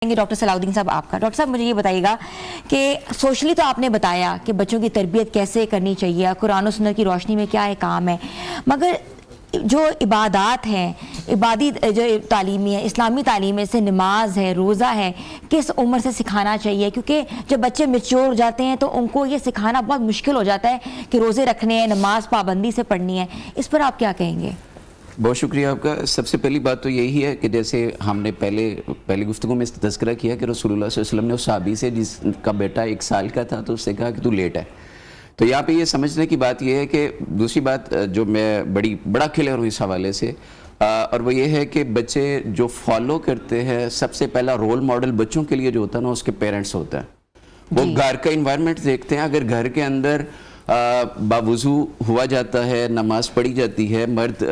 Doctor صلاح الدین صاحب آپ کا ڈاکٹر صاحب مجھے یہ بتائیے گا کہ سوشلی تو آپ نے بتایا کہ بچوں کی تربیت کیسے کرنی چاہیے، قرآن و سنت کی روشنی میں کیا کام ہے، مگر جو عبادات ہیں، عبادی جو تعلیمی ہے، اسلامی تعلیم ہے، جیسے نماز ہے، روزہ ہے، کس عمر سے سکھانا چاہیے؟ کیونکہ جب بچے میچور ہو جاتے ہیں تو ان کو یہ سکھانا بہت مشکل ہو جاتا ہے کہ روزے رکھنے ہیں، نماز پابندی سے پڑھنی ہے، اس پر آپ کیا کہیں گے؟ بہت شکریہ آپ کا۔ سب سے پہلی بات تو یہی ہے کہ جیسے ہم نے پہلی گفتگو میں تذکرہ کیا کہ رسول اللہ صلی اللہ علیہ وسلم نے اس صحابی سے جس کا بیٹا 1 سال کا تھا تو اس سے کہا کہ تو لیٹ ہے۔ تو یہاں پہ یہ سمجھنے کی بات یہ ہے کہ دوسری بات جو میں بڑا کلیئر ہوں اس حوالے سے، اور وہ یہ ہے کہ بچے جو فالو کرتے ہیں، سب سے پہلا رول ماڈل بچوں کے لیے جو ہوتا ہے نا اس کے پیرنٹس ہوتا ہے۔ وہ گھر کا انوائرمنٹ دیکھتے ہیں، اگر گھر کے اندر باوضو ہوا جاتا ہے، نماز پڑھی جاتی ہے، مرد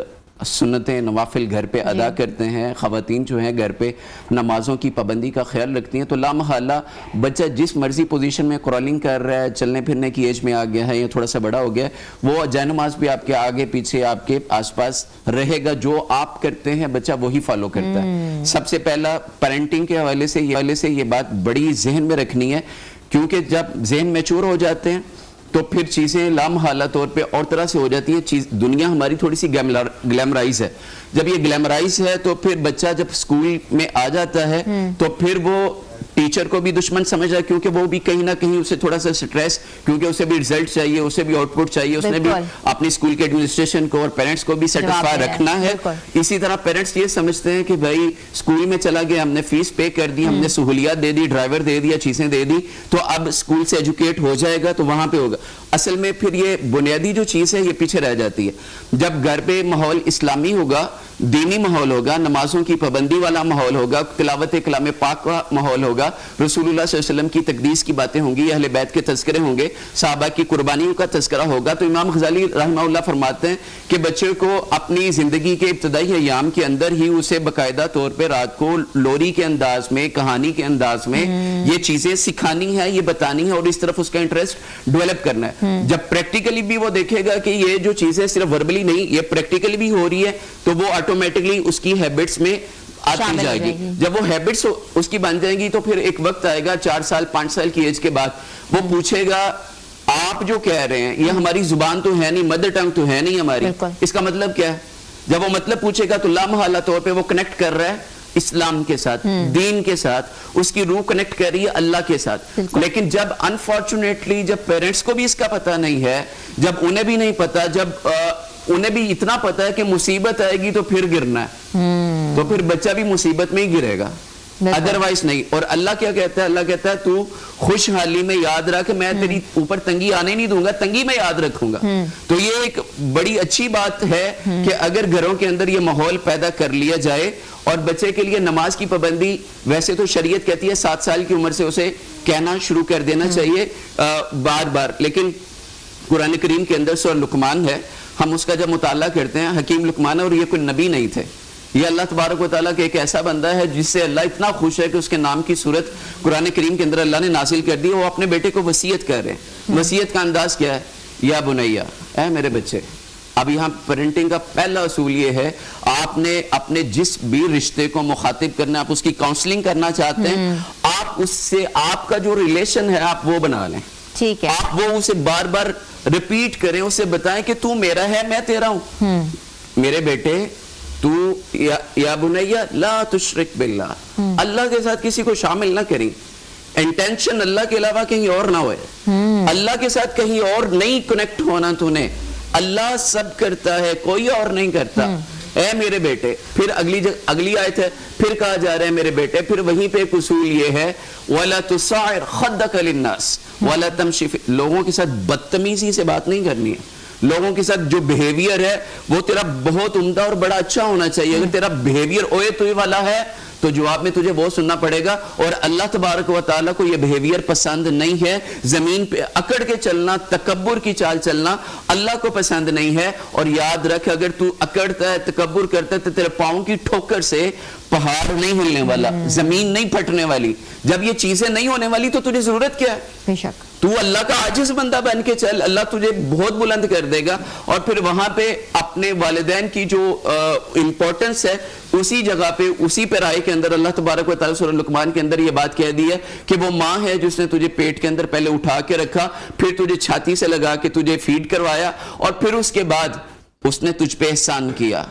سنتیں نوافل گھر پہ ادا کرتے ہیں، خواتین جو ہیں گھر پہ نمازوں کی پابندی کا خیال رکھتی ہیں، تو لا محالہ بچہ جس مرضی پوزیشن میں کرالنگ کر رہا ہے، چلنے پھرنے کی ایج میں آ گیا ہے یا تھوڑا سا بڑا ہو گیا ہے، وہ جائے نماز بھی آپ کے آگے پیچھے آپ کے آس پاس رہے گا۔ جو آپ کرتے ہیں بچہ وہی فالو کرتا ہے۔ سب سے پہلا پیرنٹنگ کے حوالے سے یہ بات بڑی ذہن میں رکھنی ہے، کیونکہ جب ذہن میچور ہو جاتے ہیں تو پھر چیزیں لامحالہ طور پہ اور طرح سے ہو جاتی ہیں۔ دنیا ہماری تھوڑی سی گلیمرائز ہے۔ جب یہ گلیمرائز ہے تو پھر بچہ جب سکول میں آ جاتا ہے تو پھر وہ ٹیچر کو بھی دشمن سمجھ رہا ہے، کیونکہ وہ بھی کہیں نہ کہیں اسے تھوڑا سا سٹریس، کیونکہ اسے بھی رزلٹ چاہیے، اسے بھی آؤٹ پٹ چاہیے، اس نے بھی اپنی سکول کے ایڈمنسٹریشن کو اور پیرنٹس کو بھی سیٹسفائی رکھنا ہے۔ اسی طرح پیرنٹس یہ سمجھتے ہیں کہ بھائی سکول میں چلا گیا، ہم نے فیس پے کر دی، ہم نے سہولیات دے دی، ڈرائیور دے دیا، چیزیں دے دی، تو اب سکول سے ایجوکیٹ ہو جائے گا تو وہاں پہ ہوگا۔ اصل میں پھر یہ بنیادی جو چیز ہے یہ پیچھے رہ جاتی ہے۔ جب گھر پہ ماحول اسلامی ہوگا، دینی ماحول ہوگا، نمازوں کی پابندی والا ماحول ہوگا، تلاوت کلام پاک کا ماحول ہوگا، رسول اللہ صلی اللہ علیہ وسلم کی تقدیس کی باتیں ہوں گی، اہل بیت کے تذکرے ہوں گے، صحابہ کی قربانیوں کا تذکرہ ہوگا، تو امام غزالی رحمہ اللہ فرماتے ہیں کہ بچے کو اپنی زندگی کے ابتدائی ایام کے اندر ہی اسے باقاعدہ طور پہ رات کو لوری کے انداز میں، کہانی کے انداز میں یہ چیزیں سکھانی ہے، یہ بتانی ہے، اور اس طرف اس کا انٹرسٹ ڈیولپ کرنا ہے۔ جب پریکٹیکلی بھی وہ دیکھے گا کہ یہ جو چیزیں صرف وربلی نہیں، یہ پریکٹیکلی بھی ہو رہی ہے، تو وہ آٹومیٹکلی اس کی ہیبٹس میں آتی جائے گی۔ جب وہ ہیبٹس اس کی بن جائیں گی تو پھر ایک وقت آئے گا 4 سال 5 سال کی ایج کے بعد، وہ پوچھے گا آپ جو کہہ رہے ہیں یہ ہماری زبان تو ہے نہیں، مدر ٹنگ تو ہے نہیں ہماری، اس کا مطلب کیا ہے؟ جب وہ مطلب پوچھے گا تو لامحالہ طور پہ وہ کنیکٹ کر رہا ہے اسلام کے ساتھ، دین کے ساتھ، اس کی روح کنیکٹ کر رہی ہے اللہ کے ساتھ۔ لیکن جب انفارچونیٹلی جب پیرنٹس کو بھی اس کا پتہ نہیں ہے، جب انہیں بھی نہیں پتا، جب انہیں بھی اتنا پتا ہے کہ مصیبت آئے گی تو پھر گرنا ہے، تو پھر بچہ بھی مصیبت میں ہی گرے گا، ادروائز نہیں۔ اور اللہ کیا کہتا ہے؟ اللہ کہتا ہے تو خوشحالی میں یاد رکھ، میں تیری اوپر تنگی آنے نہیں دوں گا، تنگی میں یاد رکھوں گا۔ تو یہ ایک بڑی اچھی بات ہے کہ اگر گھروں کے اندر یہ ماحول پیدا کر لیا جائے، اور بچے کے لیے نماز کی پابندی ویسے تو شریعت کہتی ہے 7 سال کی عمر سے اسے کہنا شروع کر دینا چاہیے بار بار، لیکن قرآن کریم کے اندر سورہ لقمان ہے، ہم اس کا جب مطالعہ کرتے ہیں، حکیم لقمان ہے، اور یہ کوئی نبی نہیں تھے، یہ اللہ تبارک و تعالیٰ کے ایک ایسا بندہ ہے جس سے اللہ اتنا خوش ہے کہ اس کے نام کی صورت قرآن کریم کے اندر اللہ نے نازل کر دی۔ وہ اپنے بیٹے کو وصیت کر رہے ہیں۔ وصیت کا انداز کیا ہے؟ یا بنیا، اے میرے بچے۔ اب یہاں پیرنٹنگ کا پہلا اصول یہ ہے، آپ نے اپنے جس بھی رشتے کو مخاطب کرنا، آپ اس کی کاؤنسلنگ کرنا چاہتے ہیں، آپ اس سے آپ کا جو ریلیشن ہے آپ وہ بنا لیں، ٹھیک ہے؟ آپ وہ اسے بار بار ریپیٹ کریں، اسے بتائیں کہ تو میرا ہے، میں تیرا ہوں۔ میرے بیٹے تو یا بنیا لا تشرک باللہ، اللہ کے ساتھ کسی کو شامل نہ کریں، انٹینشن اللہ کے علاوہ کہیں اور نہ ہوئے، اللہ کے ساتھ کہیں اور نہیں کنیکٹ ہونا، تو نے اللہ سب کرتا ہے، کوئی اور نہیں کرتا۔ اے میرے بیٹے، پھر اگلی آیت ہے، پھر کہا جا رہا ہے میرے بیٹے، پھر وہیں پہ ایک اصول یہ ہے وَلَا تُصَعِرْ خَدَّكَ لِلنَّاسِ وَلَا تَمْشِ فِي، لوگوں کے ساتھ بدتمیزی سے بات نہیں کرنی ہے۔ لوگوں کے ساتھ جو بیہیویئر ہے وہ تیرا بہت عمدہ اور بڑا اچھا ہونا چاہیے۔ اگر تیرا بیہیویئر اوے توئی والا ہے تو جواب میں تجھے وہ سننا پڑے گا، اور اللہ تبارک و تعالیٰ کو یہ بیہیویئر پسند نہیں ہے۔ زمین پہ اکڑ کے چلنا، تکبر کی چال چلنا اللہ کو پسند نہیں ہے۔ اور یاد رکھ، اگر تو اکڑتا ہے، تکبر کرتا ہے، تو تیرے پاؤں کی ٹھوکر سے پہاڑ نہیں ہلنے والا، زمین نہیں پھٹنے والی۔ جب یہ چیزیں نہیں ہونے والی تو تجھے ضرورت کیا ہے؟ بے شک تو اللہ کا عاجز بندہ بن کے چل، اللہ تجھے بہت بلند کر دے گا۔ اور پھر وہاں پہ اپنے والدین کی جو امپورٹنس ہے اسی جگہ پہ اسی پہ رائے کے اندر اللہ تبارک و تعالیٰ سورہ لقمان کے اندر یہ بات کہہ دی ہے کہ وہ ماں ہے جس نے تجھے پیٹ کے اندر پہلے اٹھا کے رکھا, پھر تجھے چھاتی سے لگا کے تجھے فیڈ کروایا, اور پھر اس کے بعد اس نے تجھ پہ احسان کیا.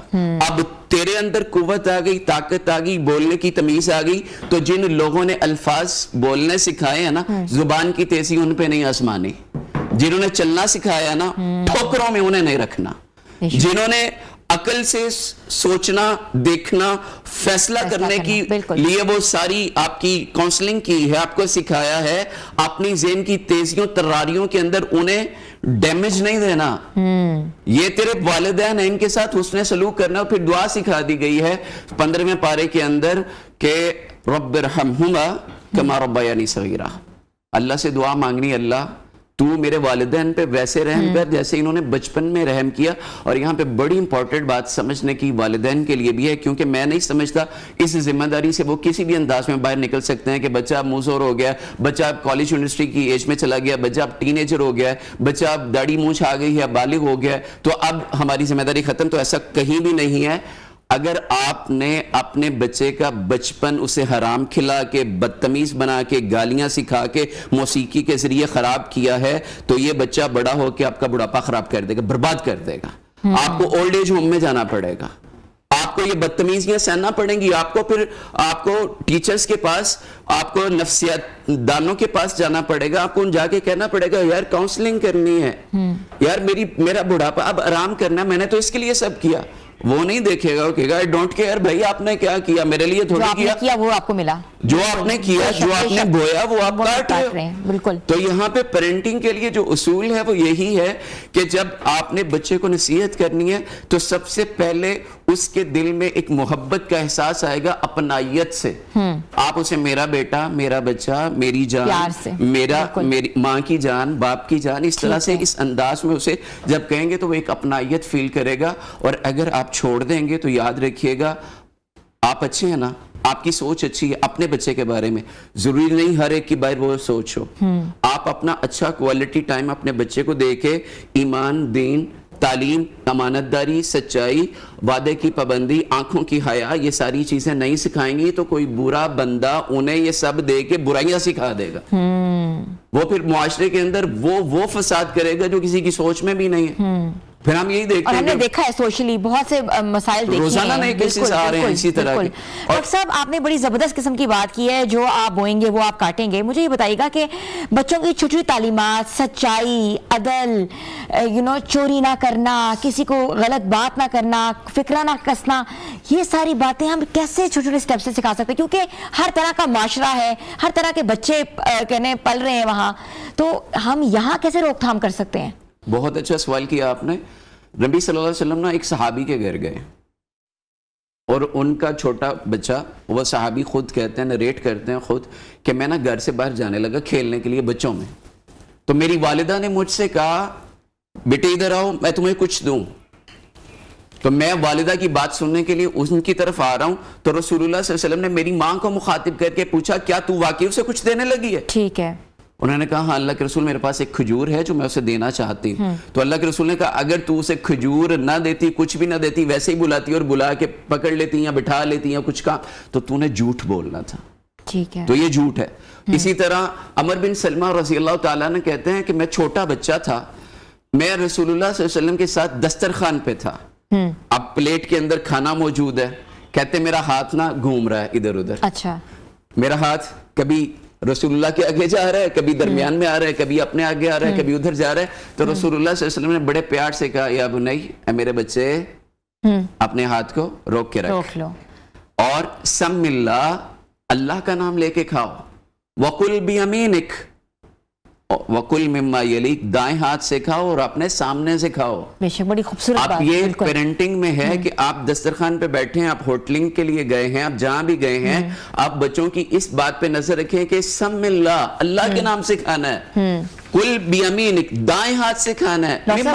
اب تیرے اندر قوت آ گئی, طاقت آ گئی, بولنے کی تمیز آ گئی, تو جن لوگوں نے الفاظ بولنے سکھائے ہیں نا, زبان کی تیزی ان پہ نہیں آزمانی. جنہوں نے چلنا سکھایا نا, ٹھوکروں میں انہیں نہیں رکھنا. جنہوں نے عقل سے سوچنا, دیکھنا, فیصلہ کرنے کی لیے وہ ساری آپ کی کاؤنسلنگ کی ہے, آپ کو سکھایا ہے, اپنی ذہن کی تیزیوں تراریوں کے اندر انہیں ڈیمیج نہیں دینا. یہ تیرے والدین ہیں, ان کے ساتھ حسن سلوک کرنا. اور پھر دعا سکھا دی گئی ہے 15ویں پارے کے اندر کہ رب ارحمہما کما ربیانی صغیرا. اللہ سے دعا مانگنی, اللہ تو میرے والدین پہ ویسے رحم کر جیسے انہوں نے بچپن میں رحم کیا. اور یہاں پہ بڑی امپورٹنٹ بات سمجھنے کی والدین کے لیے بھی ہے, کیونکہ میں نہیں سمجھتا اس ذمہ داری سے وہ کسی بھی انداز میں باہر نکل سکتے ہیں کہ بچہ اب موزور ہو گیا, بچہ اب کالج یونیورسٹی کی ایج میں چلا گیا, بچہ اب ٹین ایجر ہو گیا, بچہ اب داڑھی مونچھ آ گئی ہے, بالغ ہو گیا, تو اب ہماری ذمہ داری ختم. تو ایسا کہیں بھی نہیں ہے. اگر آپ نے اپنے بچے کا بچپن اسے حرام کھلا کے, بدتمیز بنا کے, گالیاں سکھا کے, موسیقی کے ذریعے خراب کیا ہے, تو یہ بچہ بڑا ہو کے آپ کا بڑھاپا خراب کر دے گا, برباد کر دے گا. آپ کو اولڈ ایج ہوم میں جانا پڑے گا, آپ کو یہ بدتمیزیاں سہنا پڑیں گی, آپ کو پھر آپ کو ٹیچرز کے پاس, آپ کو نفسیات دانوں کے پاس جانا پڑے گا, آپ کو ان جا کے کہنا پڑے گا یار کاؤنسلنگ کرنی ہے, یار میرا بڑھاپا اب آرام کرنا ہے, میں نے تو اس کے لیے سب کیا. وہ نہیں دیکھے گا, کہے گا آئی ڈونٹ کیئر, بھائی آپ نے کیا کیا, میرے لیے تھوڑی کیا, وہ آپ کو ملا, جو آپ نے کیا, جو آپ نے بویا وہ آپ کاٹ رہے ہیں. بالکل. تو یہاں پہ پیرنٹنگ کے لیے جو اصول ہے وہ یہی ہے کہ جب آپ نے بچے کو نصیحت کرنی ہے تو سب سے پہلے اس کے دل میں ایک محبت کا احساس آئے گا اپنائیت سے. آپ اسے میرا بیٹا, میرا بچہ, میری جان, میرا, میری ماں کی جان, باپ کی جان, اس طرح سے اس انداز میں اسے جب کہیں گے تو وہ ایک اپنائیت فیل کرے گا. اور اگر آپ چھوڑ دیں گے تو یاد رکھیے گا آپ اچھے ہیں نا, آپ کی سوچ اچھی ہے اپنے بچے کے بارے میں, ضروری نہیں ہر ایک کی باہر وہ سوچ ہو. آپ اپنا اچھا کوالٹی ٹائم اپنے بچے کو دے کے ایمان, دین, تعلیم, امانت داری, سچائی, وعدے کی پابندی, آنکھوں کی حیا, یہ ساری چیزیں نہیں سکھائیں گی تو کوئی برا بندہ انہیں یہ سب دے کے برائیاں سکھا دے گا. وہ پھر معاشرے کے اندر وہ فساد کرے گا جو کسی کی سوچ میں بھی نہیں ہے. پھر ہم یہی دیکھتے ہیں, ہم نے دیکھا ہے سوشلی بہت سے مسائل دیکھے ہیں, روزانہ نئے کیسز آ رہے ہیں اسی طرح کے. ڈاکٹر صاحب آپ نے بڑی زبردست قسم کی بات کی ہے, جو آپ بوئیں گے وہ آپ کاٹیں گے. مجھے یہ بتائیے گا کہ بچوں کی چھوٹی تعلیمات, سچائی, عدل, چوری نہ کرنا, کسی کو غلط بات نہ کرنا, فکرہ نہ کسنا, یہ ساری باتیں ہم کیسے چھوٹے چھوٹے اسٹیپ سے سکھا سکتے ہیں, کیونکہ ہر طرح کا معاشرہ ہے, ہر طرح کے بچے پل رہے ہیں وہاں, تو ہم یہاں کیسے روک تھام کر سکتے ہیں؟ بہت اچھا سوال کیا آپ نے. نبی صلی اللہ علیہ وسلم ایک صحابی کے گھر گئے اور ان کا چھوٹا بچہ, وہ صحابی خود کہتے ہیں, نریٹ کرتے ہیں خود, کہ میں نا گھر سے باہر جانے لگا کھیلنے کے لیے بچوں میں, تو میری والدہ نے مجھ سے کہا بیٹے ادھر آؤ میں تمہیں کچھ دوں. تو میں والدہ کی بات سننے کے لیے ان کی طرف آ رہا ہوں, تو رسول اللہ صلی اللہ علیہ وسلم نے میری ماں کو مخاطب کر کے پوچھا کیا تو واقعی اسے کچھ دینے لگی ہے؟ ٹھیک ہے. انہوں نے کہا ہاں اللہ کے رسول میرے پاس ایک کھجور ہے جو میں اسے دینا چاہتی ہوں. تو اللہ کے رسول نے کہا اگر تو اسے کھجور نہ دیتی, کچھ بھی نہ دیتی, ویسے ہی بلاتی اور بلا کے پکڑ لیتی یا بٹھا لیتی یا کچھ کام, تو تو نے جھوٹ بولنا تھا. ٹھیک ہے. تو یہ جھوٹ ہے. اسی طرح عمر بن سلمہ رضی اللہ تعالیٰ نے کہتے ہیں کہ میں چھوٹا بچہ تھا, میں رسول اللہ صلی اللہ علیہ وسلم کے ساتھ دسترخوان پہ تھا, اب پلیٹ کے اندر کھانا موجود ہے, کہتے میرا ہاتھ نہ گھوم رہا ہے ادھر ادھر, اچھا میرا ہاتھ کبھی رسول اللہ کے آگے جا رہا ہے, کبھی درمیان میں آ رہا ہے, کبھی اپنے آگے آ رہا ہے, کبھی ادھر جا رہا ہے. تو رسول اللہ صلی اللہ علیہ وسلم نے بڑے پیار سے کہا یا بنی, اے میرے بچے اپنے ہاتھ کو روک کے رکھ لو اور سم اللہ, اللہ کا نام لے کے کھاؤ, وَقُلْ بِيَمِينِكَ وَقُلْ مِمَّا يَلِيكَ, دائیں ہاتھ سے کھاؤ اور اپنے سامنے سے کھاؤ. بے شک بڑی خوبصورت بات. آپ یہ پیرنٹنگ میں ہے کہ آپ دسترخوان پہ بیٹھے ہیں, آپ ہوٹلنگ کے لیے گئے ہیں, آپ جہاں بھی گئے ہیں, آپ بچوں کی اس بات پہ نظر رکھیں کہ سم اللہ, اللہ کے نام سے کھانا ہے, کل بیمینک, دائیں ہاتھ سے کھانا ہے, مما